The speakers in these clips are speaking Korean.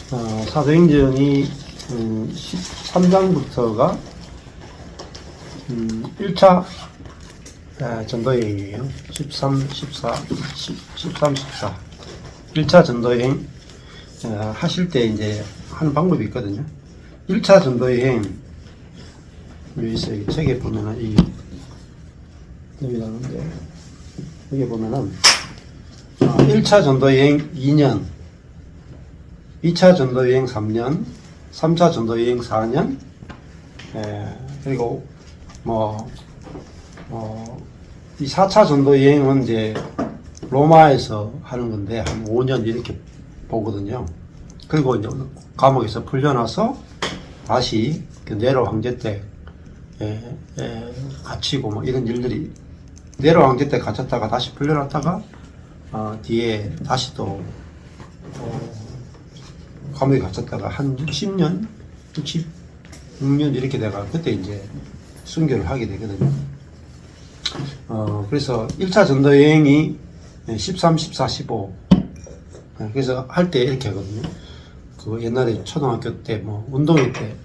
사도행전이 13장부터가 1차 전도여행이에요. 13, 14, 13, 14. 1차 전도여행 하실 때 이제 하는 방법이 있거든요. 1차 전도여행 여기 책에 보면은 여기 나오는데 여기 보면은 1차 전도여행 2년, 2차 전도여행 3년, 3차 전도여행 4년, 그리고 이 4차 전도여행은 이제 로마에서 하는 건데 한 5년 이렇게 보거든요. 그리고 이제 감옥에서 풀려나서 다시 그 네로 황제 때 갇히고 뭐 이런 일들이, 네로 황제 때 갇혔다가 다시 풀려났다가 뒤에 다시 또 감옥에 갇혔다가 한 60년, 66년 이렇게 돼가 그때 이제 순교를 하게 되거든요. 그래서 1차 전도 여행이 13, 14, 15. 그래서 할 때 이렇게 하거든요. 그 옛날에 초등학교 때 뭐 운동회 때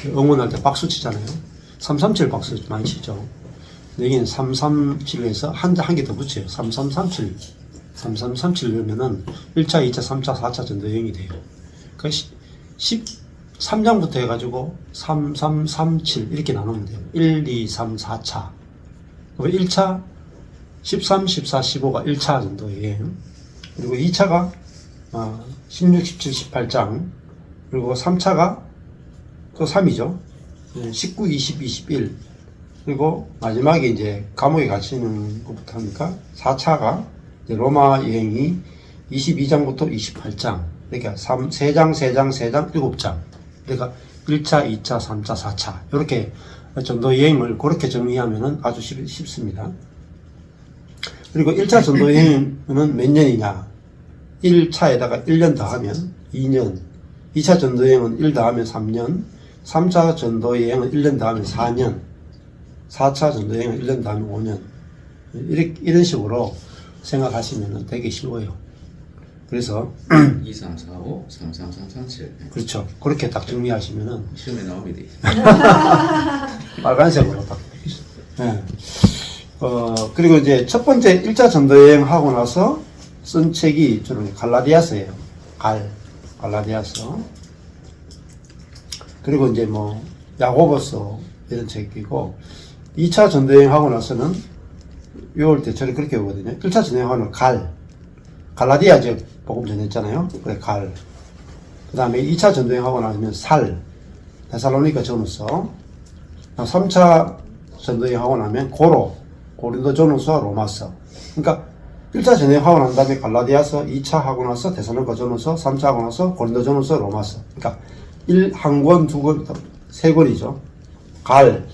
응원할 때 박수 치잖아요. 337 박수 많이 치죠. 여기는 337에서 한 개 더 붙여요. 3337. 3337 그러면은 1차, 2차, 3차, 4차 전도 여행이 돼요. 그 13장부터 해가지고 3337 이렇게 나누면 돼요. 1, 2, 3, 4차. 1차, 13, 14, 15가 1차 전도 여행. 그리고 2차가 16, 17, 18장. 그리고 3차가 또 3이죠. 19, 20, 21. 그리고 마지막에 이제 감옥에 갇히는 것부터 하니까 4차가 로마 여행이 22장부터 28장. 그러니까 3장, 3장, 7장. 그러니까 1차, 2차, 3차, 4차. 이렇게 전도 여행을 그렇게 정리하면은 아주 쉽습니다. 그리고 1차 전도 여행은 몇 년이냐? 1차에다가 1년 더하면 2년. 2차 전도 여행은 1 더하면 3년. 3차 전도 여행은 1년 더하면 4년. 4차 전도 여행은 1년 더하면 5년. 이런 식으로 생각하시면 되게 쉬워요. 그래서 2, 3, 4, 5, 3, 3, 3, 3, 7. 그렇죠. 그렇게 딱 정리하시면은 시험에 나오게 돼. 빨간색으로 딱. 네. 그리고 이제 첫 번째 1차 전도 여행 하고 나서 쓴 책이 저는 갈라디아서예요. 갈라디아서. 그리고 이제 뭐 야고보서 이런 책이고, 2차 전도 여행 하고 나서는 외울 때 저를 그렇게 외우거든요. 1차 전도 여행 하면 갈라디아 지역 복음 전했잖아요. 그래 그 다음에 2차 전도 여행 하고 나면 데살로니가 전후서. 3차 전도 여행 하고 나면 고린도 전후서, 로마서. 그러니까 1차 전도 여행 하고 난 다음에 갈라디아서, 2차 하고 나서 데살로니가 전후서, 3차 하고 나서 고린도 전후서, 로마서. 그러니까 한 권, 두 권, 세 권이죠.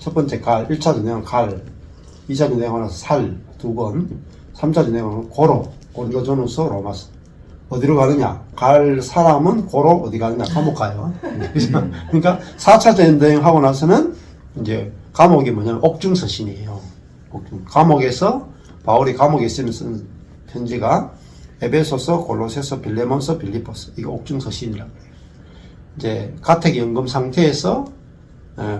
첫 번째 1차 전도 여행 2차 전도 여행 하고 나서 두 권, 3차 전도 여행 하고 고린도 전후서, 로마서. 어디로 가느냐? 갈 사람은 고로 어디 가느냐? 감옥 가요. 그러니까 4차 전도 여행 하고 나서는 이제 감옥이 뭐냐면 옥중서신이에요. 감옥에서 바울이 감옥에 있으면 쓴 편지가 에베소서, 골로새서, 빌레몬서, 빌립보서. 이거 옥중서신이라고 해요. 이제 가택 연금 상태에서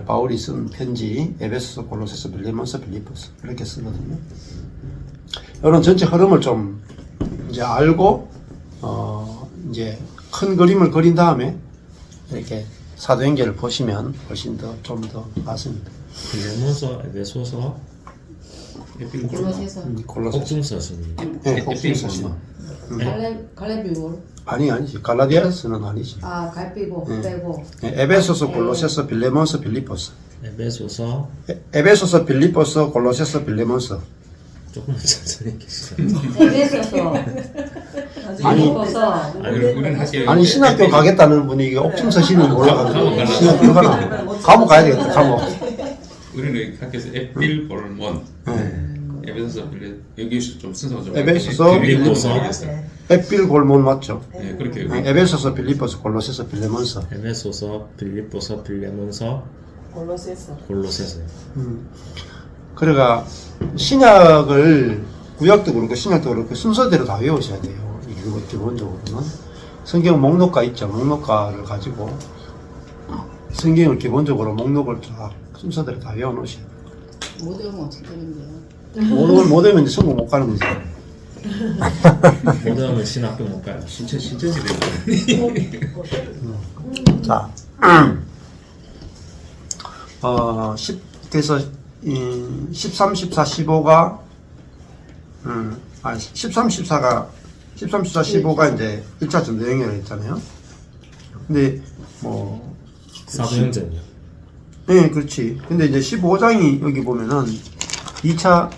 바울이 쓴 편지 에베소서, 골로새서, 빌레몬서, 빌립보서 이렇게 쓰거든요. 이런 전체 흐름을 좀 이제 알고 이제 큰 그림을 그린 다음에 이렇게 사도행전을 보시면 훨씬 더 좀 더 맞습니다. 빌레몬서, 에베소서, 골로새서. 옥중서신. 네, 옥중서신. 갈레비고 아니지. 갈라디아서는 아니지. 갈비고 빼고 에베소서, 골로새서, 빌레몬서, 빌립보서. 에베소서, 빌립보서, 골로새서, 빌레몬서. 조금만 천천히 계시죠. 에베소서 우리는 학교 아니 신학교 가겠다는 분이 옥중서신을 몰라가지고 신학교 가나 감옥 가야 되겠다. 감옥. 우리는 학교에서 에필 볼몬, 에베소서 빌레 여기서 좀 순서가 좀 에베소서, 빌립보서. 에필 골몬 맞죠? 네, 그렇게 에베소서, 빌립보서, 골로새서, 빌레몬서. 에베소서, 빌립보서, 빌레몬서, 골로새서. 그러니까 신약을 구약도 그렇고 신약도 그렇고 순서대로 다 외우셔야 돼요. 이거 기본적으로는. 성경 목록가 있죠. 목록가를 가지고 성경을 기본적으로 목록을 쫙 순서대로 다 외워놓으셔야 돼요. 못 외우면 어떻게 되는데요? 못 외우면 이제 천국 못 가는 거죠. 못 외우면 신학교 못 가요. 진짜 지뢰. 자, 10, 그래서 13, 14, 15가 13, 14, 15가 이제 1차 전도행위를 했잖아요. 근데 뭐 사도행전이요. 네, 그렇지. 근데 이제 15장이 여기 보면은 2차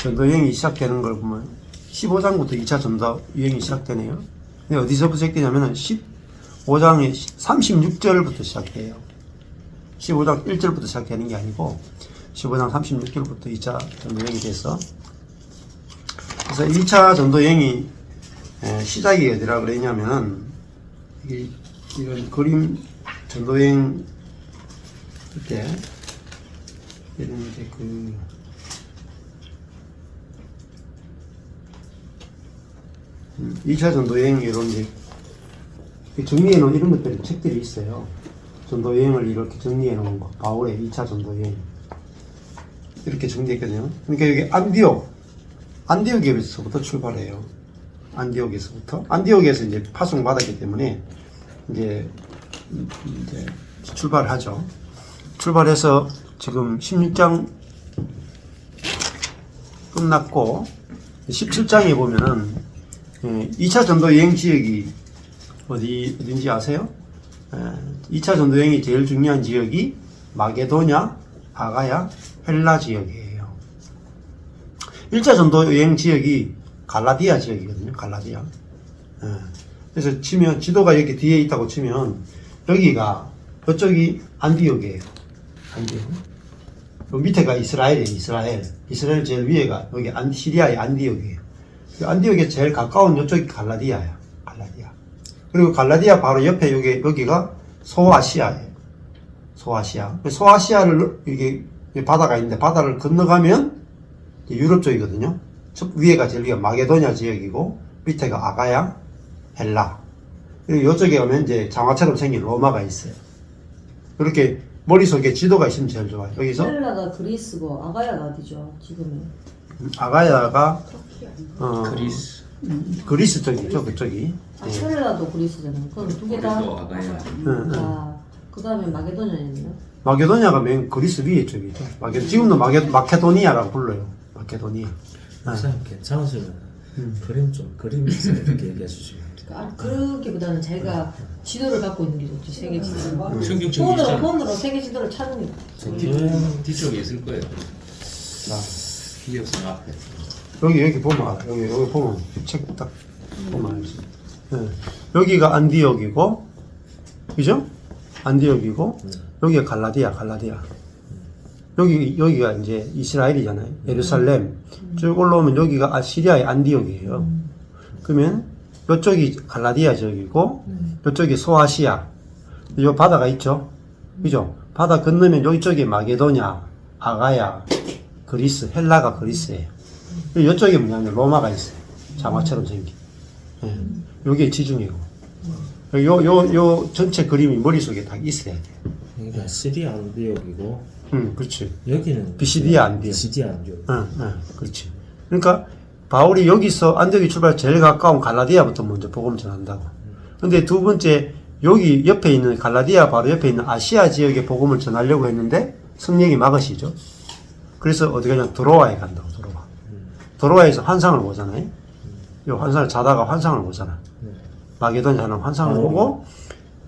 전도여행이 시작되는 걸 보면 15장부터 2차 전도여행이 시작되네요. 근데 어디서부터 시작되냐면은 15장의 36절부터 시작해요. 15장 1절부터 시작되는 게 아니고 15장 36절부터 2차 전도여행이 돼서 그래서 2차 전도여행이 시작이 어디라 그랬냐면은 이런 그림 전도여행 그때 이런 이제 2차 전도여행 이런 이제 정리해 놓은 이런 것들이 책들이 있어요. 전도여행을 이렇게 정리해 놓은 거. 바울의 2차 전도여행. 이렇게 정리했거든요. 그러니까 여기 안디옥에서부터 출발해요. 안디옥에서 이제 파송받았기 때문에 이제 출발하죠. 출발해서 지금 16장 끝났고 17장에 보면은 2차 전도 여행 지역이 어딘지 아세요? 2차 전도 여행이 제일 중요한 지역이 마게도냐, 아가야, 헬라 지역이에요. 1차 전도 여행 지역이 갈라디아 지역이거든요. 갈라디아. 그래서 치면 지도가 이렇게 뒤에 있다고 치면 여기가 그쪽이 안디옥이에요. 안디옥. 요 밑에가 이스라엘이에요. 이스라엘 제일 위에가 여기 시리아의 안디옥이에요. 안디옥에 제일 가까운 이쪽이 갈라디아야. 갈라디아. 그리고 갈라디아 바로 옆에 여기가 소아시아예요. 소아시아를 이게 바다가 있는데 바다를 건너가면 유럽 쪽이거든요. 위에가 제일 위가 마게도냐 지역이고 밑에가 아가야, 헬라. 그리고 이쪽에 가면 이제 장화처럼 생긴 로마가 있어요. 이렇게 머릿속에 지도가 있으면 제일 좋아요. 여기서 헬라가 그리스고 아가야가 어디죠? 지금은 아가야가 그리스. 그리스 쪽이죠. 그쪽이. 헬라도 그리스잖아요. 그럼 두 개 다. 그리스도 아가야. 그 다음에 마게도냐였나요? 마게도냐가 맨 그리스 위에 쪽이죠. 지금도 마케도니아라고 불러요. 마케도니아. 목사님 괜찮으시면 그림에서 이렇게 얘기해 주시면. 그러기보다는 자기가 지도를 갖고 있는 게 좋지. 세계 지도. 성경책이잖아. 폰으로 세계 지도를 찾는 게 좋지. 뒤쪽에 있을 거예요. 자, 기억상 앞에. 여기 보면 여기 보면 책 딱 보면 알지. 여기가 안디옥이고, 그죠? 안디옥이고 여기가 갈라디아. 여기가 이제 이스라엘이잖아요. 예루살렘. 쭉 올라오면 여기가 시리아의 안디옥이에요. 그러면 이쪽이 갈라디아 지역이고 이쪽이 소아시아. 요 바다가 있죠. 그죠? 바다 건너면 이쪽이 마게도냐, 아가야, 그리스, 헬라가 그리스예요. 이쪽에 뭐냐면 로마가 있어요. 장화처럼 생긴. 요게 지중해고. 요 전체 그림이 머릿속에 다 있어야 돼요. 여기가 시리아 안디옥이고, 그렇지. 여기는 비시디아 안디옥. 비시디아 안디옥. 그렇지. 그러니까 바울이 여기서 안디옥이 출발 제일 가까운 갈라디아부터 먼저 복음 전한다고. 근데 두 번째 여기 옆에 있는 갈라디아 바로 옆에 있는 아시아 지역에 복음을 전하려고 했는데 성령이 막으시죠. 그래서 어디 가냐 드로아에 간다고. 드로아에서 환상을 보잖아요. 요 환상을 자다가 환상을 보잖아. 마게도냐는 환상을 보고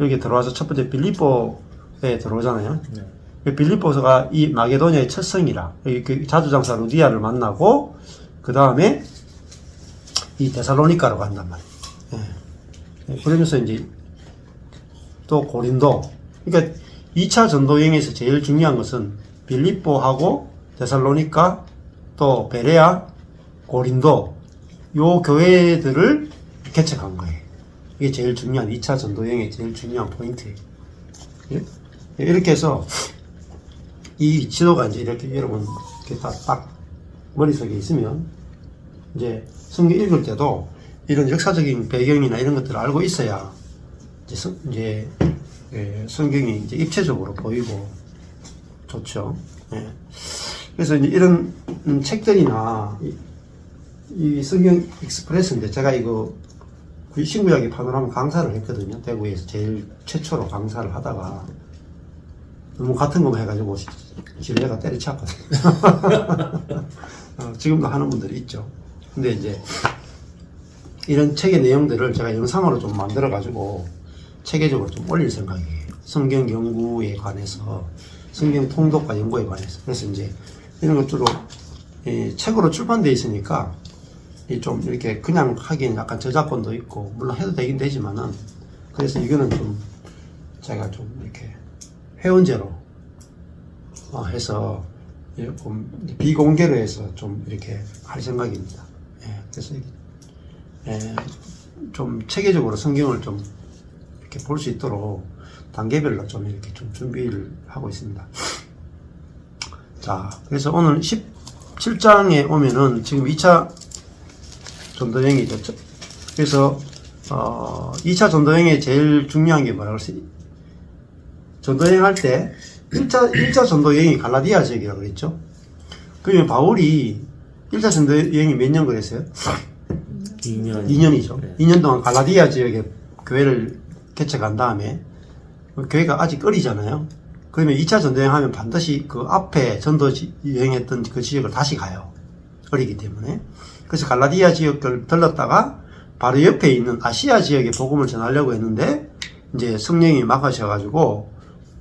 여기 들어와서 첫 번째 빌립보에 들어오잖아요. 빌립보서가 이 마게도냐의 첫 성이라. 여기 자주장사 루디아를 만나고 그 다음에 이 데살로니카로 간단 말이에요. 그러면서 이제 또 고린도. 그러니까 2차 전도 여행에서 제일 중요한 것은 빌립보하고 데살로니카 또 베레아, 고린도 요 교회들을 개척한 거예요. 이게 제일 중요한 2차 전도 여행의 제일 중요한 포인트예요. 이렇게 해서 이 지도가 이제 이렇게 여러분 이렇게 딱 머릿속에 있으면 이제 성경 읽을 때도 이런 역사적인 배경이나 이런 것들을 알고 있어야 이제 성경이 이제 입체적으로 보이고 좋죠. 예. 그래서 이제 이런 책들이나 이 성경 익스프레스인데 제가 이거 신구약의 파노라마 강사를 했거든요. 대구에서 제일 최초로 강사를 하다가 너무 같은 것만 해가지고 지뢰가 때려쳤거든요. 지금도 하는 분들이 있죠. 근데 이제 이런 책의 내용들을 제가 영상으로 좀 만들어가지고 체계적으로 좀 올릴 생각이에요. 성경 연구에 관해서, 성경 통독과 연구에 관해서. 그래서 이제 이런 것 주로 책으로 출판되어 있으니까 좀 이렇게 그냥 하기엔 약간 저작권도 있고, 물론 해도 되긴 되지만은, 그래서 이거는 좀 제가 좀 이렇게 회원제로 해서 좀 비공개로 해서 좀 이렇게 할 생각입니다. 그래서 좀 체계적으로 성경을 좀 이렇게 볼 수 있도록 단계별로 좀 이렇게 좀 준비를 하고 있습니다. 자, 그래서 오늘 17장에 오면은 지금 2차 전도여행이죠. 그래서 2차 전도여행에 제일 중요한 게 뭐라고 그랬어요? 전도여행 할 때 1차 전도여행이 갈라디아 지역이라고 그랬죠. 그러면 바울이 1차 전도여행이 몇 년 그랬어요? 2년이죠. 네. 2년 동안 갈라디아 지역에 교회를 개척한 다음에 교회가 아직 어리잖아요. 그러면 2차 전도여행 하면 반드시 그 앞에 전도 여행했던 그 지역을 다시 가요. 어리기 때문에. 그래서 갈라디아 지역을 들렀다가 바로 옆에 있는 아시아 지역에 복음을 전하려고 했는데 이제 성령이 막으셔가지고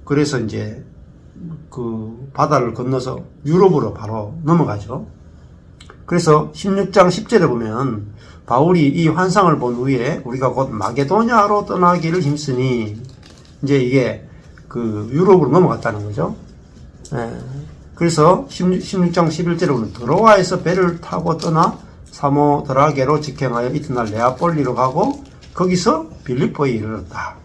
그래서 이제 그 바다를 건너서 유럽으로 바로 넘어가죠. 그래서 16장 10절에 보면 바울이 이 환상을 본 후에 우리가 곧 마게도냐로 떠나기를 힘쓰니 이제 이게 그 유럽으로 넘어갔다는 거죠. 그래서 16장 11절에 보면 드로아에서 배를 타고 떠나 사모드라게로 직행하여 이튿날 네아폴리로 가고 거기서 빌립보에 이르렀다.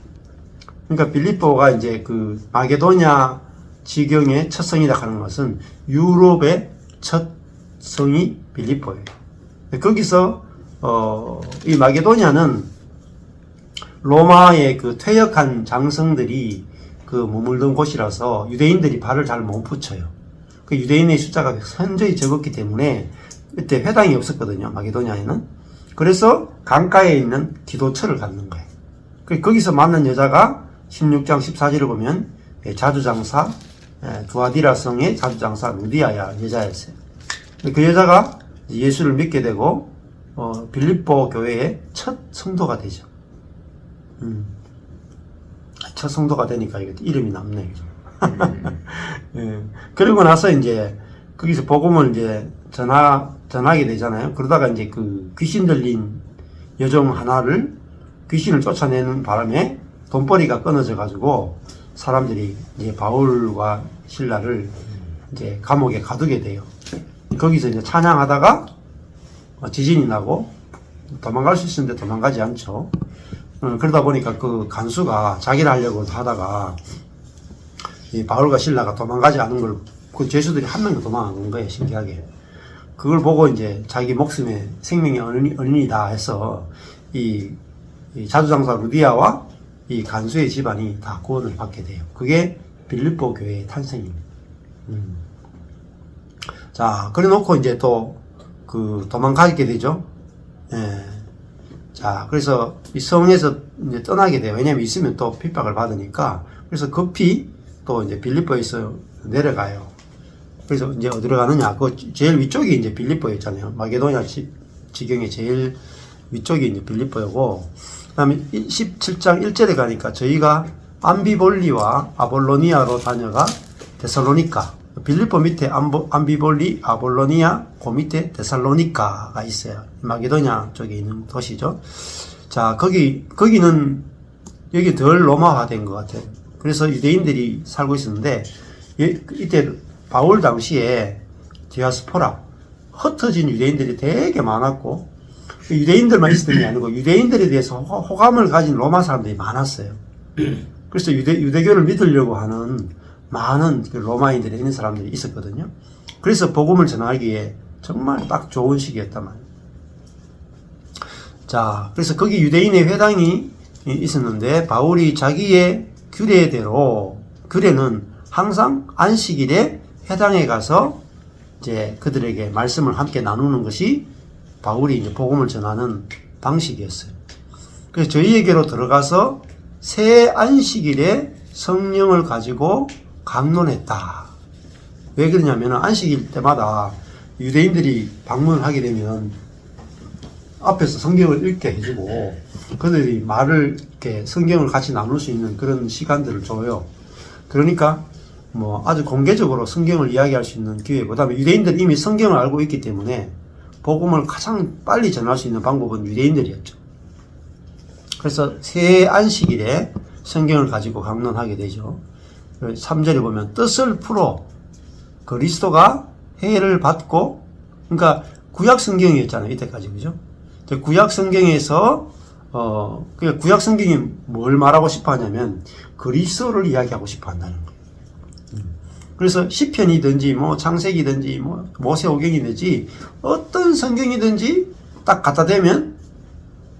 그러니까 빌립보가 이제 그 마게도냐 지경의 첫 성이라 하는 것은 유럽의 첫 성이 빌립보예요. 거기서 이 마게도냐는 로마의 그 퇴역한 장성들이 그 머물던 곳이라서 유대인들이 발을 잘 못 붙여요. 그 유대인의 숫자가 현저히 적었기 때문에 그때 회당이 없었거든요. 마게도냐에는. 그래서 강가에 있는 기도처를 갖는 거예요. 거기서 만난 여자가 16장 14절을 보면 자주장사 두아디라 성의 자주장사 루디아야 여자였어요. 그 여자가 예수를 믿게 되고 빌립보 교회의 첫 성도가 되죠. 첫 성도가 되니까 이게 이름이 남네. 그러고 나서 이제 거기서 복음을 이제 전하게 되잖아요. 그러다가 이제 그 귀신 들린 여종 하나를 귀신을 쫓아내는 바람에 돈벌이가 끊어져 가지고 사람들이 이제 바울과 신라를 이제 감옥에 가두게 돼요. 거기서 이제 찬양하다가 지진이 나고 도망갈 수 있었는데 도망가지 않죠. 그러다 보니까 그 간수가 자기를 하려고 하다가 이 바울과 신라가 도망가지 않은 걸 그 죄수들이 한 명도 도망 안 간 거예요. 신기하게. 그걸 보고 이제 자기 목숨에 생명의 은인이다 해서 이 자주장사 루디아와 이 간수의 집안이 다 구원을 받게 돼요. 그게 빌립보 교회의 탄생입니다. 자, 그래 놓고 이제 또 그 도망가게 되죠. 자, 그래서 이 성에서 이제 떠나게 돼요. 왜냐면 있으면 또 핍박을 받으니까. 그래서 급히 또 이제 빌립보에서 내려가요. 그래서 이제 어디로 가느냐? 그 제일 위쪽이 이제 빌립보였잖아요. 마게도냐 지경의 제일 위쪽이 이제 빌립보였고, 그 다음에 17장 1절에 가니까 저희가 암비볼리와 아볼로니아로 다녀가 데살로니카, 빌립보 밑에 암비볼리, 아볼로니아, 그 밑에 데살로니카가 있어요. 마게도냐 쪽에 있는 도시죠. 자, 거기는 여기 덜 로마화된 것 같아요. 그래서 유대인들이 살고 있었는데, 이때 바울 당시에 디아스포라, 흩어진 유대인들이 되게 많았고, 유대인들만 있었던 게 아니고 유대인들에 대해서 호감을 가진 로마 사람들이 많았어요. 그래서 유대교를 믿으려고 하는 많은 로마인들에 있는 사람들이 있었거든요. 그래서 복음을 전하기에 정말 딱 좋은 시기였단 말이에요. 자, 그래서 거기 유대인의 회당이 있었는데 바울이 자기의 규례대로 규례는 항상 안식일에 회당에 가서 이제 그들에게 말씀을 함께 나누는 것이 바울이 이제 복음을 전하는 방식이었어요. 그래서 저희에게로 들어가서 새 안식일에 성령을 가지고 강론했다. 왜 그러냐면 안식일 때마다 유대인들이 방문을 하게 되면 앞에서 성경을 읽게 해주고 그들이 말을 이렇게 성경을 같이 나눌 수 있는 그런 시간들을 줘요. 그러니까 뭐 아주 공개적으로 성경을 이야기할 수 있는 기회, 그 다음에 유대인들이 이미 성경을 알고 있기 때문에 복음을 가장 빨리 전할 수 있는 방법은 유대인들이었죠. 그래서 새 안식일에 성경을 가지고 강론하게 되죠. 3절에 보면 뜻을 풀어 그리스도가 해를 받고, 그러니까 구약 성경이었잖아요, 이때까지. 그죠? 구약 성경에서 그러니까 구약 성경이 뭘 말하고 싶어 하냐면 그리스도를 이야기하고 싶어 한다는 거예요. 그래서 시편이든지 뭐 창세기든지 뭐 모세오경이든지 어떤 성경이든지 딱 갖다 대면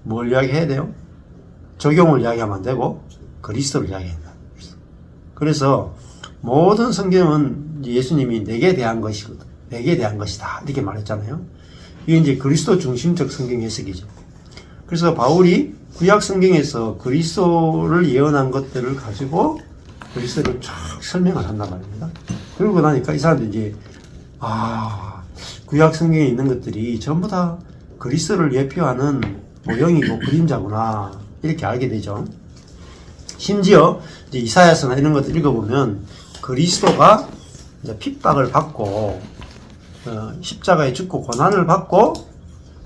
뭘 이야기해야 돼요? 적용을 이야기하면 안 되고 그리스도를 이야기해야 된다. 그래서 모든 성경은 예수님이 내게 대한 것이거든. 내게 대한 것이다. 이렇게 말했잖아요. 이게 이제 그리스도 중심적 성경 해석이죠. 그래서 바울이 구약 성경에서 그리스도를 예언한 것들을 가지고 그리스도를 쫙 설명을 한단 말입니다. 그러고 나니까 이 사람들이 이제 구약 성경에 있는 것들이 전부 다 그리스도를 예표하는 모형이고 그림자구나 이렇게 알게 되죠. 심지어 이제 이사야서나 이런 것들 읽어보면 그리스도가 이제 핍박을 받고 십자가에 죽고 고난을 받고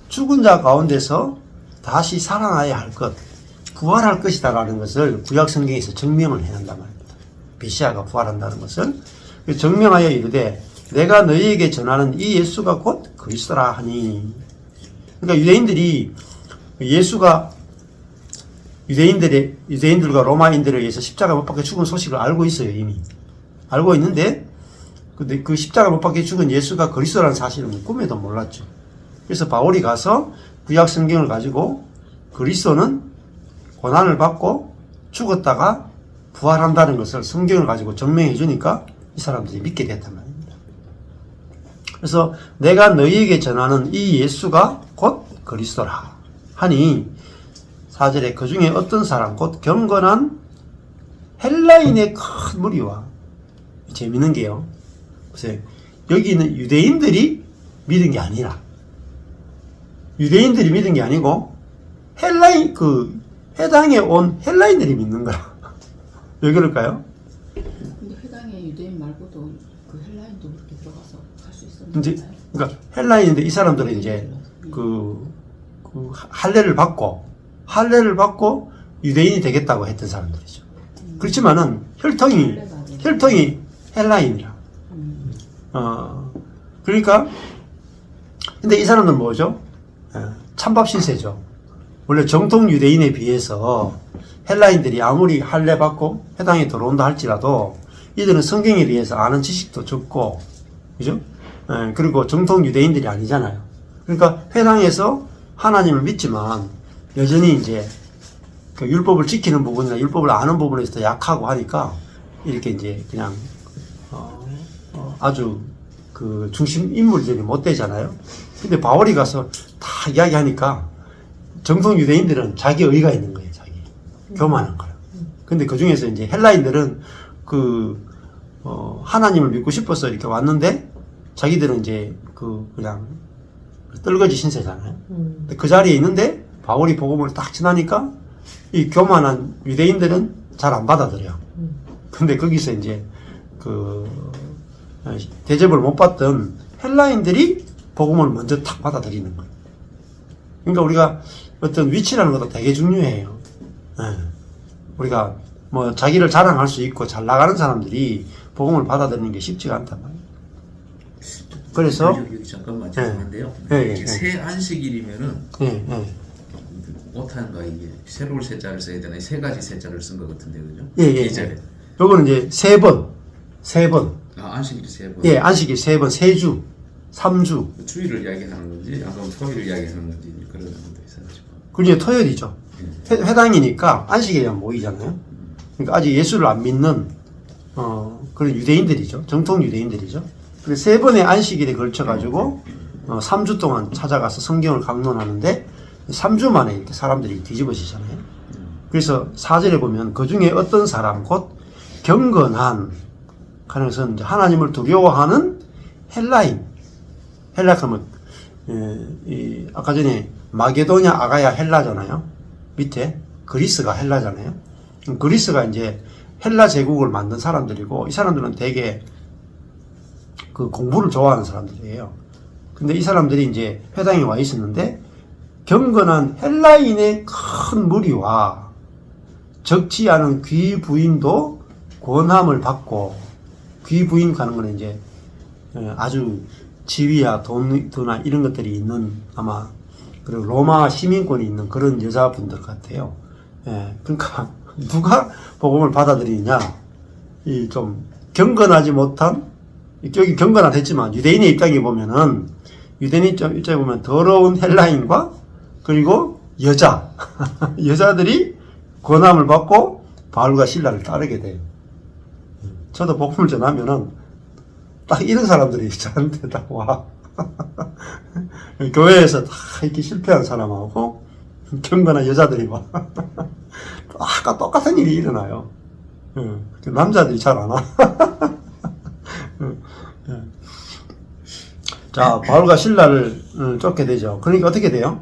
죽은 자 가운데서 다시 살아나야 할 것, 부활할 것이다라는 것을 구약 성경에서 증명을 해야 한단 말입니다. 메시아가 부활한다는 것을 증명하여 이르되 내가 너희에게 전하는 이 예수가 곧 그리스도라 하니. 그러니까 유대인들이 예수가 유대인들과 로마인들에 의해서 십자가 못 박혀 죽은 소식을 알고 있어요. 이미 알고 있는데 근데 그 십자가 못 박혀 죽은 예수가 그리스도라는 사실은 꿈에도 몰랐죠. 그래서 바울이 가서 구약 성경을 가지고 그리스도는 고난을 받고 죽었다가 부활한다는 것을 성경을 가지고 증명해 주니까 이 사람들이 믿게 됐단 말입니다. 그래서 내가 너희에게 전하는 이 예수가 곧 그리스도라 하니 4절에 그 중에 어떤 사람 곧 경건한 헬라인의 큰 무리와 재밌는 게요. 보세요. 여기 있는 유대인들이 믿은 게 아니라 유대인들이 믿은 게 아니고 헬라인 그 해당에 온 헬라인들이 믿는 거라. 왜 그럴까요? 근데 회당에 유대인 말고도 그 헬라인도 그렇게 들어가서 갈 수 있었는데. 그러니까 헬라인인데 이 사람들은 이제 그 할례를 받고 유대인이 되겠다고 했던 사람들이죠. 그렇지만은 혈통이 헬라인이라. 그러니까 근데 이 사람들은 뭐죠? 찬밥 신세죠. 원래 정통 유대인에 비해서 헬라인들이 아무리 할례 받고 회당에 들어온다 할지라도 이들은 성경에 대해서 아는 지식도 적고, 그죠? 그리고 정통 유대인들이 아니잖아요. 그러니까 회당에서 하나님을 믿지만 여전히 이제 그 율법을 지키는 부분이나 율법을 아는 부분에서 더 약하고 하니까 이렇게 이제 그냥 아주 그 중심 인물들이 못 되잖아요. 근데 바울이 가서 다 이야기하니까 정통 유대인들은 자기 의가 있는 거예요. 자기 교만한 거예요. 근데 그 중에서 이제 헬라인들은 하나님을 믿고 싶어서 이렇게 왔는데 자기들은 이제 그냥 떨거지 신세잖아요. 근데 그 자리에 있는데 바울이 복음을 딱 전하니까 이 교만한 유대인들은 잘 안 받아들여요. 근데 거기서 이제 대접을 못 받던 헬라인들이 복음을 먼저 탁 받아들이는 거예요. 그러니까 우리가 어떤 위치라는 것도 되게 중요해요. 우리가 뭐 자기를 자랑할 수 있고 잘 나가는 사람들이 복음을 받아들이는 게 쉽지가 않단 말이에요. 그래서 잠깐만 죄송한데요. 새 안식일이면은 못한가 이게 새로운 세자를 써야 되나 세 가지 세자를 쓴 것 같은데 그죠? 예. 요거는 이제 세 번. 안식일이 세 번. 예, 안식일 3번, 3주, 3주. 주일을 이야기하는 건지 아까 토요일을 이야기하는 건지 그런 것도 있어가지고. 그게 토요일이죠. 회당이니까 안식일에만 모이잖아요. 그러니까 아직 예수를 안 믿는 그런 유대인들이죠. 정통 유대인들이죠. 그래서 3번의 안식일에 걸쳐가지고 3주 동안 찾아가서 성경을 강론하는데 3주 만에 이렇게 사람들이 뒤집어지잖아요. 그래서 4절에 보면 그 중에 어떤 사람 곧 경건한 하는 것은 이제 하나님을 두려워하는 헬라인. 헬라 그러면 아까 전에 마게도냐 아가야 헬라잖아요. 밑에 그리스가 헬라잖아요. 그리스가 이제 헬라 제국을 만든 사람들이고 이 사람들은 되게 그 공부를 좋아하는 사람들이에요. 근데 이 사람들이 이제 회당에 와 있었는데 경건한 헬라인의 큰 무리와 적지 않은 귀부인도 권함을 받고, 귀부인 가는 거는 이제 아주 지위야 돈이나 이런 것들이 있는 아마 그리고 로마 시민권이 있는 그런 여자분들 같아요. 예, 그러니까 누가 복음을 받아들이냐, 이 좀 경건하지 못한, 여기 경건은 했지만 유대인의 입장에 보면은 유대인 입장에 보면 더러운 헬라인과 그리고 여자들이 권함을 받고 바울과 실라를 따르게 돼요. 저도 복음을 전하면은 딱 이런 사람들이 저한테 딱 와. 교회에서 다 이렇게 실패한 사람하고 경건한 여자들이 와. 아까 똑같은 일이 일어나요. 남자들이 잘 안 와. 자, 바울과 실라를 쫓게 되죠. 그러니까 어떻게 돼요?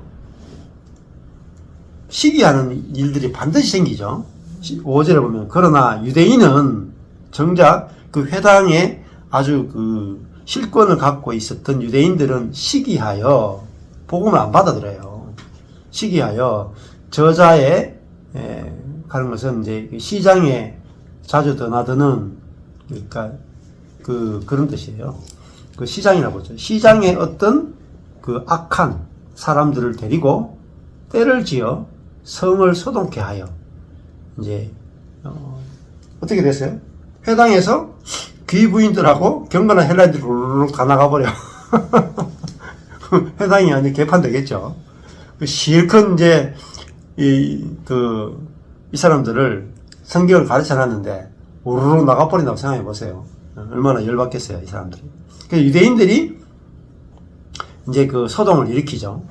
시기하는 일들이 반드시 생기죠. 5절에 보면 그러나 유대인은 정작 그 회당에 아주 그 실권을 갖고 있었던 유대인들은 시기하여 복음을 안 받아들여요. 시기하여 저자에 가는 것은 이제 시장에 자주 드나드는, 그러니까 그런 뜻이에요. 그 시장이라고 보죠. 시장에 어떤 그 악한 사람들을 데리고 때를 지어 성을 소동케 하여 이제 어떻게 됐어요? 회당에서 귀부인들하고 경건한 헬라인들이 룰루룩 다 나가버려. 회당이 아니 개판되겠죠. 실컷 이제 이 사람들을 성경을 가르쳐 놨는데 우르르 나가버린다고 생각해 보세요. 얼마나 열받겠어요, 이 사람들이. 그래서 유대인들이 이제 그 소동을 일으키죠.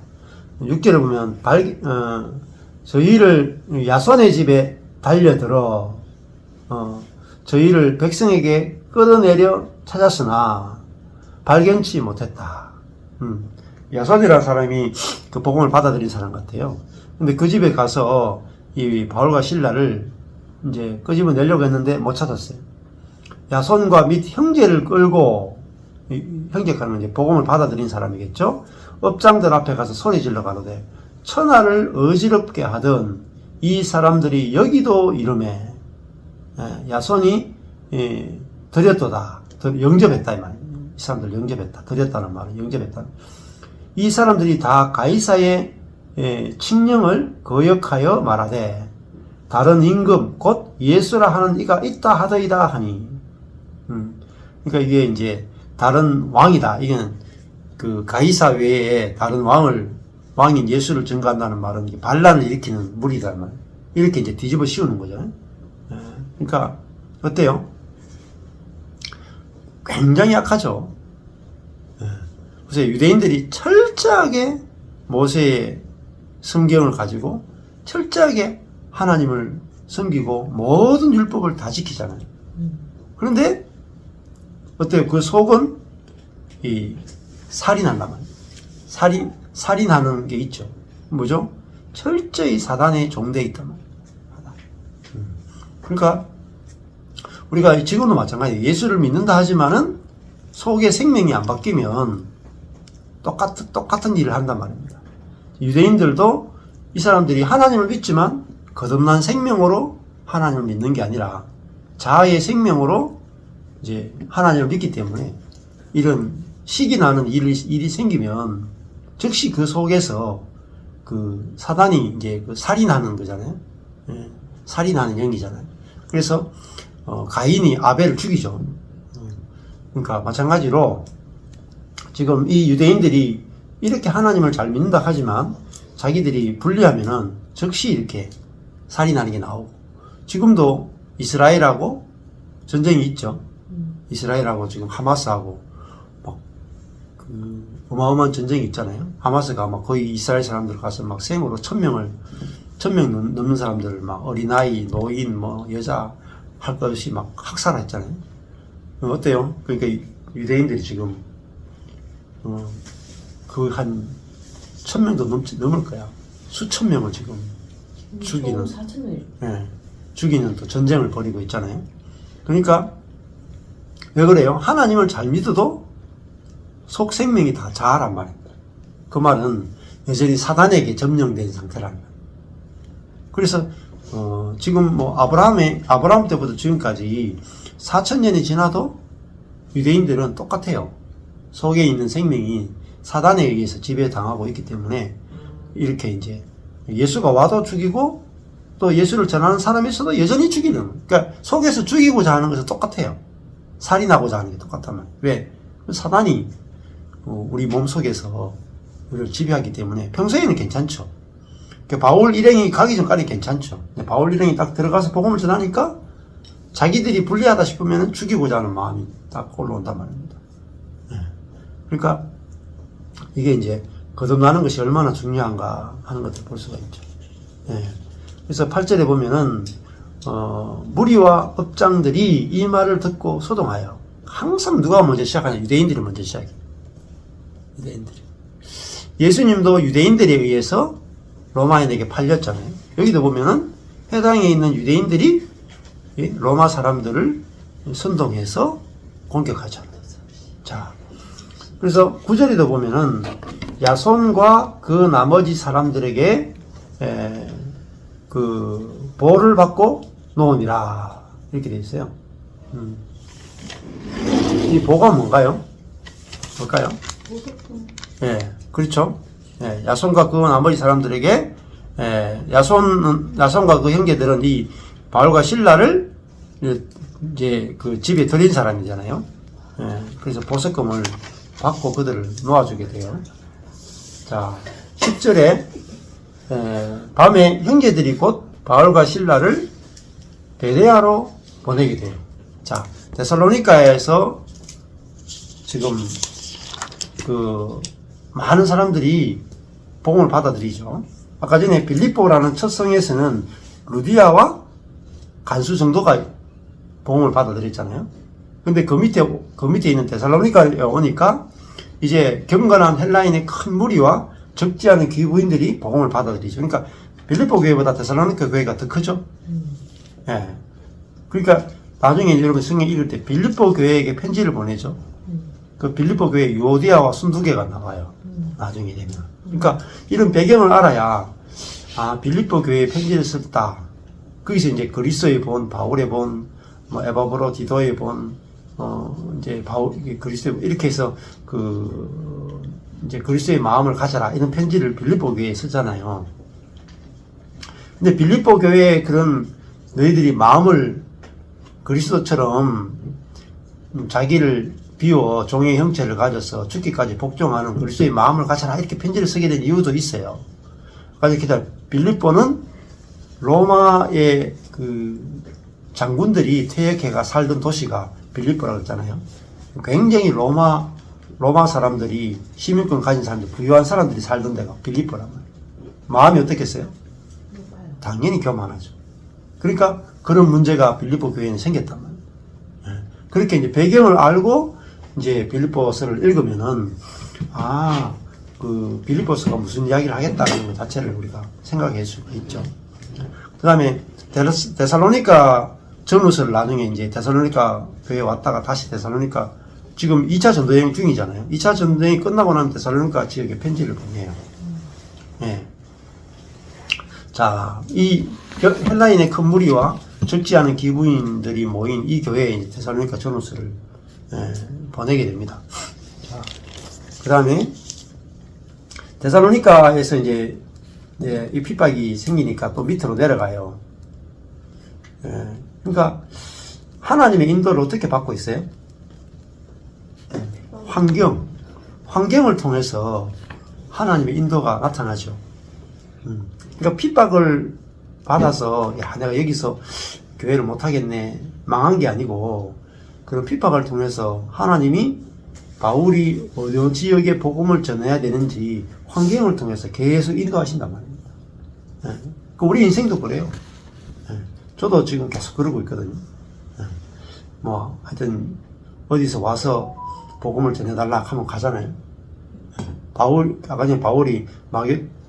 6절에 보면 저희를 야손의 집에 달려들어 저희를 백성에게 끌어내려 찾았으나 발견치 못했다. 야손이라는 사람이 그 복음을 받아들인 사람 같아요. 근데 그 집에 가서 이 바울과 실라를 이제 끄집어내려고 했는데 못 찾았어요. 야손과 및 형제를 끌고, 형제가는 이제 복음을 받아들인 사람이겠죠. 업장들 앞에 가서 소리질러 가로되 천하를 어지럽게 하던 이 사람들이 여기도 이름에 야손이 드렸도다. 영접했다 이 말이에요. 이 사람들 영접했다. 드렸다는 말은 영접했다. 이 사람들이 다 가이사의 칙령을 거역하여 말하되 다른 임금 곧 예수라 하는 이가 있다 하더이다 하니. 그러니까 이게 이제 다른 왕이다. 이게는 그 가이사 외에 다른 왕인 예수를 증거한다는 말은 반란을 일으키는 무리다 말. 이렇게 이제 뒤집어 씌우는 거죠. 그러니까 어때요? 굉장히 약하죠. 그래서 유대인들이 철저하게 모세의 성경을 가지고 철저하게 하나님을 섬기고 모든 율법을 다 지키잖아요. 그런데 어때요? 그 속은 이 살인한단 말이에요. 살인하는 게 있죠. 뭐죠? 철저히 사단의 종되어 있단 말이에요. 그러니까 우리가 지금도 마찬가지예요. 예수를 믿는다 하지만은 속의 생명이 안 바뀌면 똑같은 일을 한단 말입니다. 유대인들도 이 사람들이 하나님을 믿지만 거듭난 생명으로 하나님을 믿는 게 아니라 자아의 생명으로 이제 하나님을 믿기 때문에 이런 시기 나는 일이 생기면 즉시 그 속에서 그 사단이 이제 그 살인하는 거잖아요. 살인하는 영이잖아요. 그래서 가인이 아벨을 죽이죠. 그러니까 마찬가지로 지금 이 유대인들이 이렇게 하나님을 잘 믿는다 하지만 자기들이 분리하면은 즉시 이렇게 살인하는 게 나오고, 지금도 이스라엘하고 전쟁이 있죠. 이스라엘하고 지금 하마스하고 막 그 어마어마한 전쟁이 있잖아요. 하마스가 막 거의 이스라엘 사람들 가서 막 생으로 1000명 넘는 사람들 막 어린아이, 노인, 뭐 여자 할 것 없이 막 학살했잖아요. 어때요? 그러니까 유대인들이 지금 그 한 1000명도 넘을 거야. 수천 명을 지금 죽이는, 4,000명이죠. 예, 죽이는 또 전쟁을 벌이고 있잖아요. 그러니까 왜 그래요? 하나님을 잘 믿어도 속 생명이 다 자아란 말입니다. 그 말은 여전히 사단에게 점령된 상태라는 거예요. 그래서 지금 뭐 아브라함 때부터 지금까지 4000년이 지나도 유대인들은 똑같아요. 속에 있는 생명이 사단에 의해서 지배당하고 있기 때문에 이렇게 이제 예수가 와도 죽이고 또 예수를 전하는 사람이 있어도 여전히 죽이는, 그러니까 속에서 죽이고자 하는 것은 똑같아요. 살인하고자 하는 게 똑같단 말이에요. 왜? 사단이 우리 몸속에서 우리를 지배하기 때문에 평소에는 괜찮죠. 바울 일행이 가기 전까지 괜찮죠. 바울 일행이 딱 들어가서 복음을 전하니까 자기들이 불리하다 싶으면 죽이고자 하는 마음이 딱 올라온단 말입니다. 그러니까 이게 이제 거듭나는 것이 얼마나 중요한가 하는 것을 볼 수가 있죠. 그래서 8절에 보면은 무리와 업장들이 이 말을 듣고 소동하여, 항상 누가 먼저 시작하냐? 유대인들이 먼저 시작해요. 유대인들이. 예수님도 유대인들에 의해서 로마인에게 팔렸잖아요. 여기도 보면은 해당에 있는 유대인들이 로마 사람들을 선동해서 공격하잖아요. 자, 그래서 9절에도 보면은 야손과 그 나머지 사람들에게 그 보호를 받고 놓으니라, 이렇게 되어 있어요. 이 보호가 뭔가요? 뭘까요? 예, 그렇죠. 예, 야손과 그 나머지 사람들에게, 야손과 그 형제들은 이 바울과 실라를 이제 그 집에 들인 사람이잖아요. 예, 그래서 보석금을 받고 그들을 놓아주게 돼요. 자, 10절에 밤에 형제들이 곧 바울과 실라를 베레아로 보내게 돼요. 자, 데살로니가에서 지금 그 많은 사람들이 복음을 받아들이죠. 아까 전에 빌립보라는 첫 성에서는 루디아와 간수 정도가 복음을 받아들였잖아요. 근데 그 밑에 있는 데살로니가에 오니까 이제 경건한 헬라인의 큰 무리와 적지 않은 기부인들이 복음을 받아들이죠. 그러니까 빌립보 교회보다 데살로니가 교회가 더 크죠. 예. 그러니까 나중에 여러분 성경 읽을 때 빌립보 교회에게 편지를 보내죠. 그 빌립보 교회 유오디아와 순두개가 나와요. 나중에 되면. 그러니까 이런 배경을 알아야, 아, 빌립보 교회에 편지를 썼다. 거기서 이제 그리스도의 본, 바울의 본, 뭐 에바브로 디도의 본, 이제 그리스도 이렇게 해서 이제 그리스도의 마음을 가져라, 이런 편지를 빌립보 교회에 쓰잖아요. 근데 빌립보 교회에 그런 너희들이 마음을 그리스도처럼 자기를 비워 종의 형체를 가져서 죽기까지 복종하는 그리스도의 마음을 가져라, 이렇게 편지를 쓰게 된 이유도 있어요. 그러니까 비립보는 로마의 그 장군들이 퇴역해가 살던 도시가 빌립보라고 했잖아요. 굉장히 로마 사람들이, 시민권 가진 사람들, 부유한 사람들이 살던 데가 빌립보란 말이에요. 마음이 어떻겠어요? 당연히 교만하죠. 그러니까 그런 문제가 빌립보 교회에는 생겼단 말이에요. 그렇게 이제 배경을 알고 이제 빌립보서를 읽으면은, 아, 그 빌립보서가 무슨 이야기를 하겠다는 것 자체를 우리가 생각할 수가 있죠. 그 다음에 데살로니가 전후서를 나중에 이제 데살로니가 교회에 왔다가 다시 데살로니가, 지금 2차 전도여행 중이잖아요. 2차 전도여행이 끝나고 나면 데살로니가 지역에 편지를 보내요. 예. 자, 이 헬라인의 큰 무리와 적지 않은 기부인들이 모인 이 교회에 데살로니가 전후서를 보내게 됩니다. 자, 그 다음에 데살로니가에서 이제 이 핍박이 생기니까 또 밑으로 내려가요. 그러니까 하나님의 인도를 어떻게 받고 있어요? 환경을 통해서 하나님의 인도가 나타나죠. 그러니까 핍박을 받아서 야 내가 여기서 교회를 못하겠네 망한 게 아니고 그런 핍박을 통해서 하나님이 바울이 어느 지역에 복음을 전해야 되는지 환경을 통해서 계속 인도하신단 말입니다. 예. 그 우리 인생도 그래요. 예. 저도 지금 계속 그러고 있거든요. 예. 뭐 하여튼 어디서 와서 복음을 전해달라 하면 가잖아요. 예. 아까 전에 바울이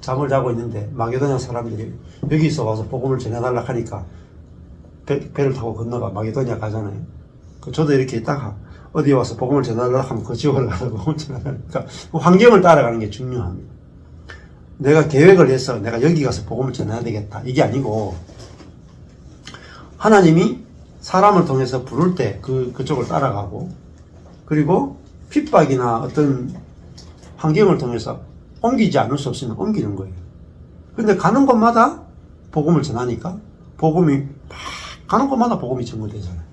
잠을 자고 있는데 마게도냐 사람들이 여기서 와서 복음을 전해달라 하니까 배를 타고 건너가 마게도냐 가잖아요. 저도 이렇게 있다가 어디 와서 복음을 전하려고 하면 그 지역을 가서 복음을 전하니까 그 환경을 따라가는 게 중요합니다. 내가 계획을 해서 내가 여기 가서 복음을 전해야 되겠다 이게 아니고 하나님이 사람을 통해서 부를 때 그쪽을 따라가고 그리고 핍박이나 어떤 환경을 통해서 옮기지 않을 수 없으면 옮기는 거예요. 근데 가는 곳마다 복음을 전하니까 복음이 가는 곳마다 복음이 전거되잖아요.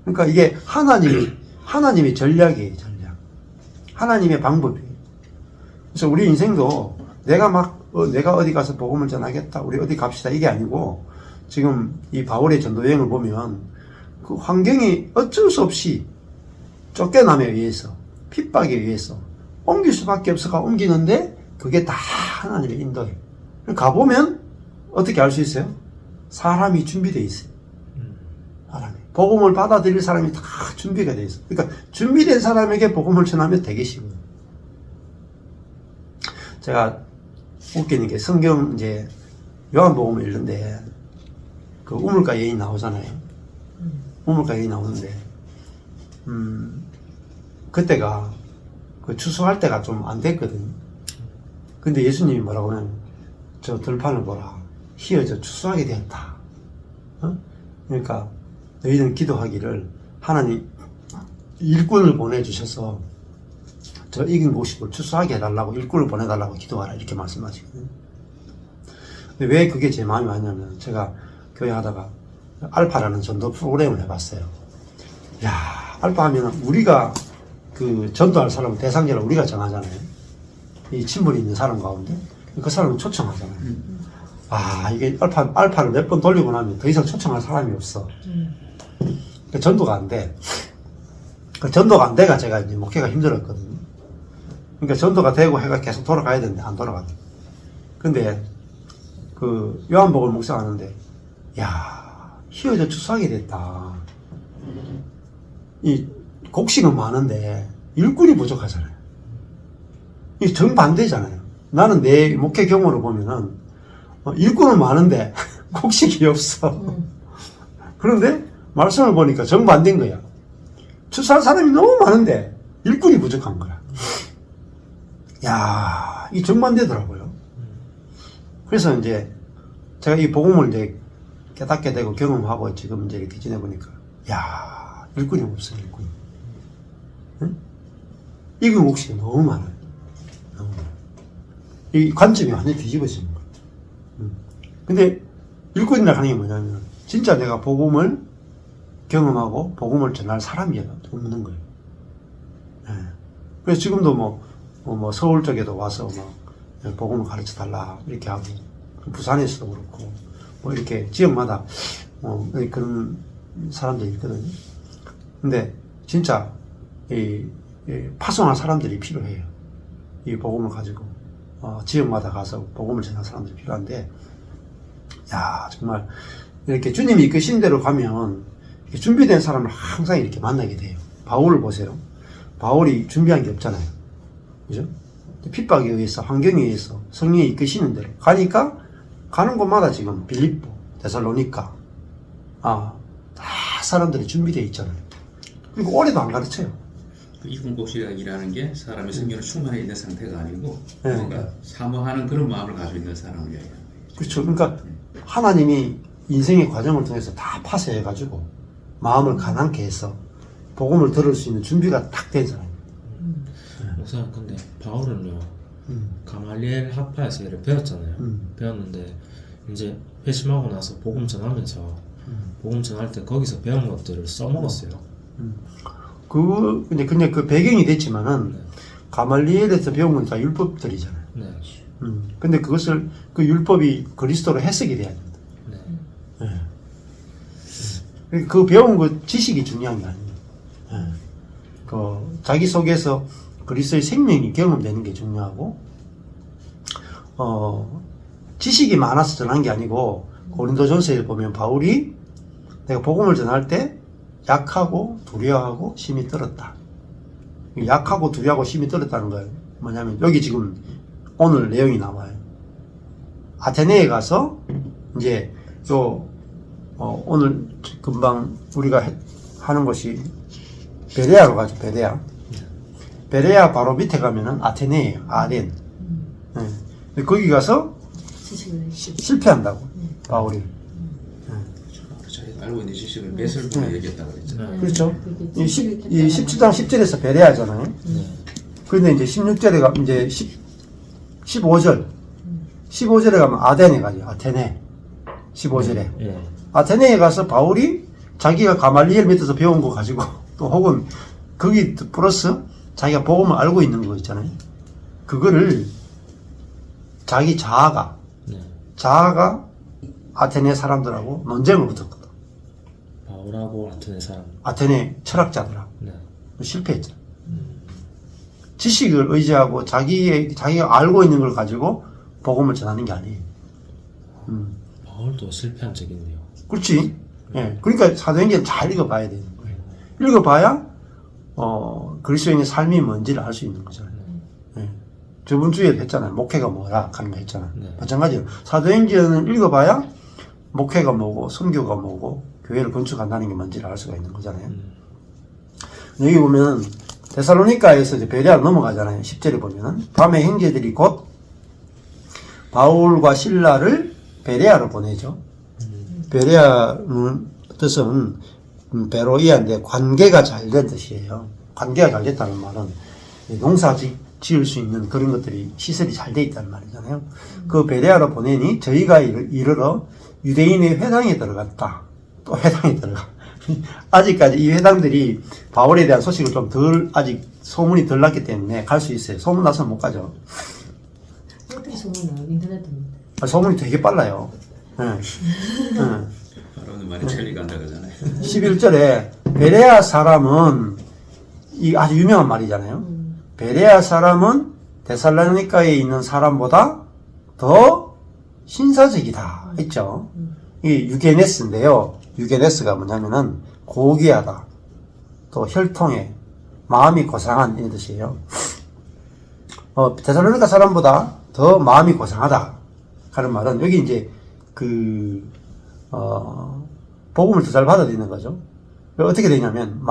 그러니까 이게 하나님의 전략이에요, 전략. 하나님의 방법이에요. 그래서 우리 인생도 내가 어디 가서 복음을 전하겠다, 우리 어디 갑시다, 이게 아니고, 지금 이 바울의 전도 여행을 보면 그 환경이 어쩔 수 없이 쫓겨남에 의해서, 핍박에 의해서 옮길 수밖에 없어가 옮기는데 그게 다 하나님의 인도예요. 가보면 어떻게 알 수 있어요? 사람이 준비되어 있어요. 사람이. 복음을 받아들일 사람이 다 준비가 되어 있어요. 그러니까 준비된 사람에게 복음을 전하면 되게 쉬워요. 제가 웃기는 게 성경 이제 요한복음을 읽는데 그 우물가 여인 나오잖아요. 우물가 여인 나오는데 그때가 그 추수할 때가 좀 안 됐거든요. 근데 예수님이 뭐라고 하냐면 저 들판을 보라. 휘어져 추수하게 되었다. 그러니까 너희는 기도하기를 하나님 일꾼을 보내주셔서 저 익은 곡식을 추수하게 해달라고 일꾼을 보내달라고 기도하라 이렇게 말씀하시거든요. 근데 왜 그게 제 마음이 왔냐면 제가 교회 하다가 알파라는 전도 프로그램을 해봤어요. 야 알파 하면 우리가 그 전도할 사람은 대상자를 우리가 정하잖아요. 이 친분이 있는 사람 가운데 그 사람은 초청하잖아요. 아 이게 알파를 몇 번 돌리고 나면 더 이상 초청할 사람이 없어. 그 전도가 안 돼. 그 전도가 안 돼가 제가 이제 목회가 힘들었거든요. 그러니까 전도가 되고 해가 계속 돌아가야 되는데 안 돌아가네. 근데 그 요한복음을 묵상하는데 야 휘어져 추수하게 됐다. 이 곡식은 많은데 일꾼이 부족하잖아요. 이 정반대잖아요. 나는 내 목회 경험으로 보면은 일꾼은 많은데 곡식이 없어. 그런데 말씀을 보니까 정반대인 거야. 추수할 사람이 너무 많은데 일꾼이 부족한 거야. 야, 이 정반대더라고요. 그래서 이제 제가 이 복음을 이제 깨닫게 되고 경험하고 지금 이제 이렇게 지내보니까 야, 일꾼이 없어, 일꾼이. 응? 익은 곡식이 너무 많아요. 너무 많아요. 이 관점이 완전히 뒤집어지는 거예요. 근데 일꾼이라 하는 게 뭐냐면 진짜 내가 복음을 경험하고 복음을 전할 사람이 없는 거예요. 네. 그래서 지금도 뭐 서울 쪽에도 와서 복음을 가르쳐 달라 이렇게 하고 부산에서도 그렇고 뭐 이렇게 지역마다 그런 사람들이 있거든요. 근데 진짜 이 파송할 사람들이 필요해요. 이 복음을 가지고 지역마다 가서 복음을 전할 사람들이 필요한데 야 정말 이렇게 주님이 이끄신 대로 가면 준비된 사람을 항상 이렇게 만나게 돼요. 바울을 보세요. 바울이 준비한 게 없잖아요. 그죠? 핍박에 의해서 환경에 의해서 성령이 이끄시는 대로 가니까 가는 곳마다 지금 빌립보, 데살로니가 다 사람들이 준비되어 있잖아요. 그리고 오래도 안 가르쳐요. 그 이군곡식이라는 게 사람의 성경을 충만해 있는 상태가 아니고 네. 뭔가 사모하는 그런 마음을 가지고 있는 사람을 이야기하는 거죠. 그렇죠. 그러니까 하나님이 인생의 과정을 통해서 다 파쇄해가지고 마음을 가난케 해서 복음을 들을 수 있는 준비가 딱 된 사람이에요. 목사님 근데 바울은요 가말리엘 학파에서 얘를 배웠잖아요. 배웠는데 이제 회심하고 나서 복음 전하면서 복음 전할 때 거기서 배운 것들을 써먹었어요. 근데 그 배경이 됐지만은 가말리엘에서 배운 건 다 율법들이잖아요. 네. 근데 그것을 그 율법이 그리스도로 해석이 돼야 됩니다. 예. 그 배운 그 지식이 중요한 게 아니에요. 예. 그 자기 속에서 그리스도의 생명이 경험되는 게 중요하고, 지식이 많아서 전한 게 아니고, 고린도전서에 보면 바울이 내가 복음을 전할 때 약하고 두려워하고 심히 떨었다. 약하고 두려워하고 심히 떨었다는 거예요. 뭐냐면 여기 지금 오늘 내용이 나와요. 아테네에 가서 이제 오늘 금방 우리가 하는 것이 베레아로 가죠. 베레아 바로 밑에 가면은 아테네예요. 아덴. 네. 거기 가서 지식을 실패한다고 바울이. 자기가 알고 있는 지식을 몇을 보내 얘기했다고 그랬잖아요. 그렇죠. 그게 이 지식을 17장 10절에서 베레아잖아요. 그런데 이제 16절에 가 이제 15절에 가면 아덴에 가죠. 아테네. 15절에. 예. 아테네에 가서 바울이 자기가 가말리엘 밑에서 배운 거 가지고 또 혹은 거기 플러스 자기가 복음을 알고 있는 거 있잖아요. 그거를 자기 자아가 아테네 사람들하고 논쟁을 붙었거든. 바울하고 아테네 사람. 아테네 철학자들하고. 네. 실패했죠. 지식을 의지하고 자기가 알고 있는 걸 가지고 복음을 전하는 게 아니에요. 바울도 실패한 적이 있네요. 그렇지. 예. 그러니까 사도행전 잘 읽어봐야 되는 거예요. 읽어봐야 그리스도인의 삶이 뭔지를 알 수 있는 거잖아요. 예. 저번 주에 했잖아요. 목회가 뭐라 하는 거 했잖아요. 네. 마찬가지로 사도행전을 읽어봐야 목회가 뭐고 선교가 뭐고 교회를 건축한다는 게 뭔지를 알 수가 있는 거잖아요. 여기 보면 데살로니가에서 이제 베레아로 넘어가잖아요. 10절에 보면은 밤에 형제들이 곧 바울과 실라를 베레아로 보내죠. 베레아는 뜻은 베로이아인데 관계가 잘 된 뜻이에요. 관계가 잘 됐다는 말은 농사 지을 수 있는 그런 것들이 시설이 잘 돼 있다는 말이잖아요. 그 베레아로 보내니 저희가 이르러 유대인의 회당에 들어갔다. 또 회당에 들어가. 아직까지 이 회당들이 바울에 대한 소식을 좀 아직 소문이 덜 났기 때문에 갈 수 있어요. 소문 나서는 못 가죠. 어떻게 소문나요? 인터넷도 소문이 되게 빨라요. 바로는 많이 천리가 한다 그러잖아요. 11절에 베레아 사람은 이 아주 유명한 말이잖아요. 베레아 사람은 데살로니가에 있는 사람보다 더 신사적이다 했죠. 이 유게네스인데요. 유게네스가 뭐냐면은 고귀하다, 또 혈통해, 마음이 고상한 이런 뜻이에요. 데살로니가 사람보다 더 마음이 고상하다 하는 말은 여기 이제 복음을 더 잘 받아들이는 거죠. 어떻게 되냐면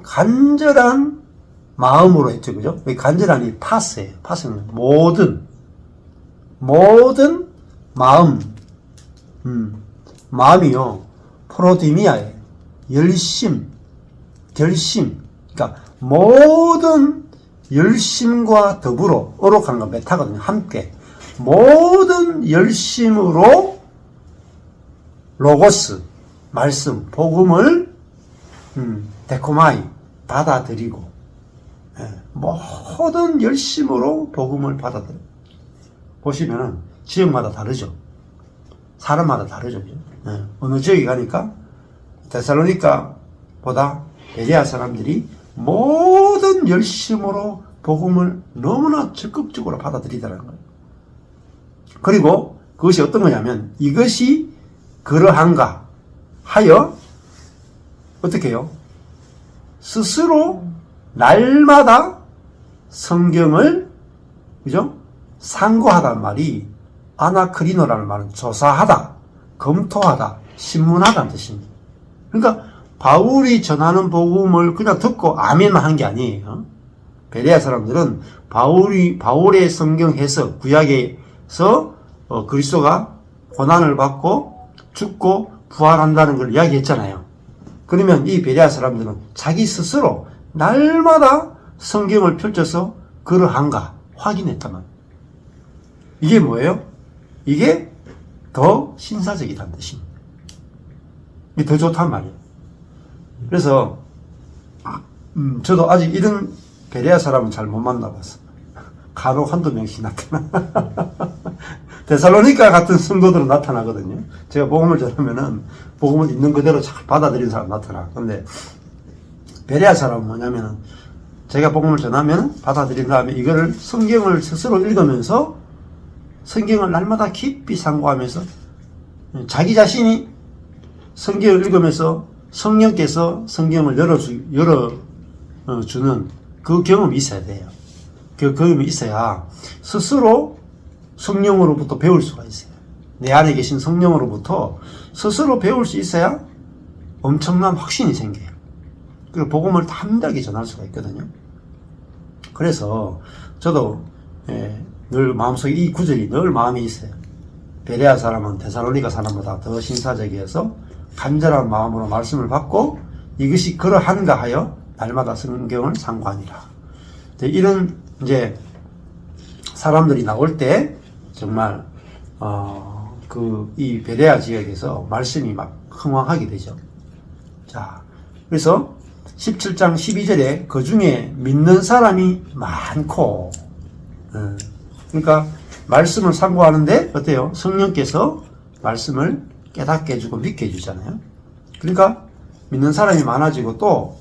간절한 마음으로 했죠, 그죠? 여기 간절한 이 파스예요. 파스는 모든 마음, 마음이요, 프로디미아예요. 결심. 그러니까 모든 열심과 더불어 어록한 건 메타거든요. 함께 모든 열심으로 로고스 말씀 복음을 데코마이 받아들이고, 모든 열심으로 복음을 받아들여. 보시면은 지역마다 다르죠. 사람마다 다르죠. 어느 지역에 가니까 데살로니가보다 베레아 사람들이 모든 열심으로 복음을 너무나 적극적으로 받아들이더라는 거예요. 그리고 그것이 어떤 거냐면 이것이 그러한가 하여 어떻게 해요? 스스로 날마다 성경을 그죠? 상고하다는 말이 아나크리노라는 말은 조사하다, 검토하다, 신문하다는 뜻입니다. 그러니까 바울이 전하는 복음을 그냥 듣고 아멘만 한 게 아니에요. 베레아 사람들은 바울의 성경 해석, 구약에서 그리스도가 고난을 받고 죽고 부활한다는 걸 이야기했잖아요. 그러면 이 베레아 사람들은 자기 스스로 날마다 성경을 펼쳐서 그러한가 확인했단 말이에요. 이게 뭐예요? 이게 더 신사적이다는 뜻입니다. 이게 더 좋단 말이에요. 그래서 저도 아직 이런 베레아 사람은 잘 못 만나봤어. 간혹 한두 명씩 나타나. 데살로니가 같은 성도들은 나타나거든요. 제가 복음을 전하면은 복음을 있는 그대로 잘 받아들이는 사람 나타나. 근데 베레아 사람은 뭐냐면은 제가 복음을 전하면 받아들인 다음에 이거를 성경을 스스로 읽으면서 성경을 날마다 깊이 상고하면서 자기 자신이 성경을 읽으면서 성령께서 성경을 열어주는 그 경험이 있어야 돼요. 그 경험이 있어야 스스로 성령으로부터 배울 수가 있어요. 내 안에 계신 성령으로부터 스스로 배울 수 있어야 엄청난 확신이 생겨요. 그리고 복음을 담대하게 전할 수가 있거든요. 그래서 저도 늘 마음속에 이 구절이 늘 마음에 있어요. 베레아 사람은 데살로니가 사람보다 더 신사적이어서 간절한 마음으로 말씀을 받고 이것이 그러한가 하여 날마다 성경을 상고하니라. 이런 이제 사람들이 나올 때 정말 이 베레아 지역에서 말씀이 막 흥왕하게 되죠. 자, 그래서 17장 12절에 그 중에 믿는 사람이 많고, 그러니까 말씀을 상고하는데 어때요? 성령께서 말씀을 깨닫게 해주고 믿게 해주잖아요. 그러니까 믿는 사람이 많아지고 또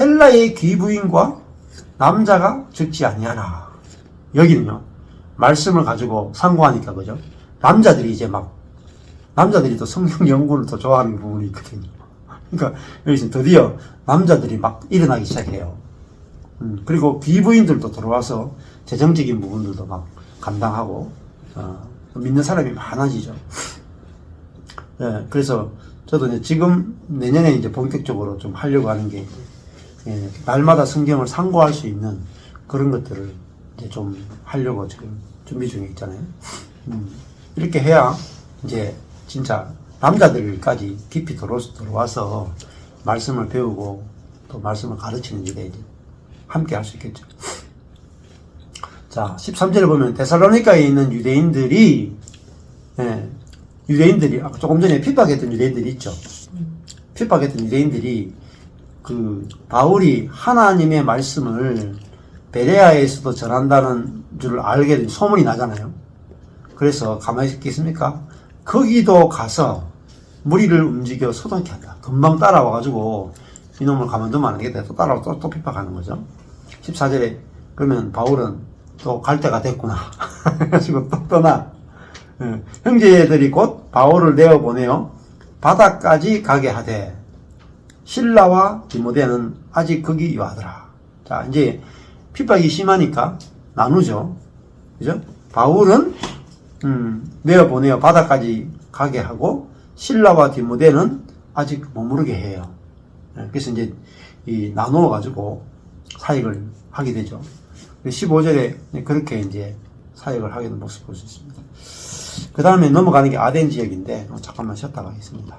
헬라의 귀부인과 남자가 적지 아니하나. 여기는요, 말씀을 가지고 상고하니까, 그죠? 남자들이 또 성경 연구를 더 좋아하는 부분이 있거든요. 그러니까 여기서 드디어 남자들이 막 일어나기 시작해요. 그리고 귀부인들도 들어와서 재정적인 부분들도 막 감당하고, 믿는 사람이 많아지죠. 예, 그래서 저도 이제 지금 내년에 이제 본격적으로 좀 하려고 하는 게, 날마다 성경을 상고할 수 있는 그런 것들을 이제 좀 하려고 지금 준비 중에 있잖아요. 이렇게 해야 이제 진짜 남자들까지 깊이 들어와서 말씀을 배우고 또 말씀을 가르치는 일에 이제 함께 할 수 있겠죠. 자, 13절에 보면 데살로니가에 있는 유대인들이 아까 조금 전에 핍박했던 유대인들이 있죠. 핍박했던 유대인들이 그 바울이 하나님의 말씀을 베레아에서도 전한다는 줄 알게 된 소문이 나잖아요. 그래서 가만히 있겠습니까? 거기도 가서 무리를 움직여 소동케 한다. 금방 따라와가지고 이놈을 가만두면 안 되겠다. 또 따라와 또 핍박하는 거죠. 14절에 그러면 바울은 또 갈 때가 됐구나. 해가지고 또 떠나. 형제들이 곧 바울을 내어보내어 바다까지 가게 하되 실라와 디모데는 아직 거기 와더라. 자, 이제 핍박이 심하니까 나누죠. 그죠? 바울은 내어보내어 바다까지 가게 하고 실라와 디모데는 아직 머무르게 해요. 그래서 이제 나누어 가지고 사역을 하게 되죠. 15절에 그렇게 이제 사역을 하게 된 모습을 볼 수 있습니다. 그 다음에 넘어가는 게 아덴 지역인데 잠깐만 쉬었다 가겠습니다.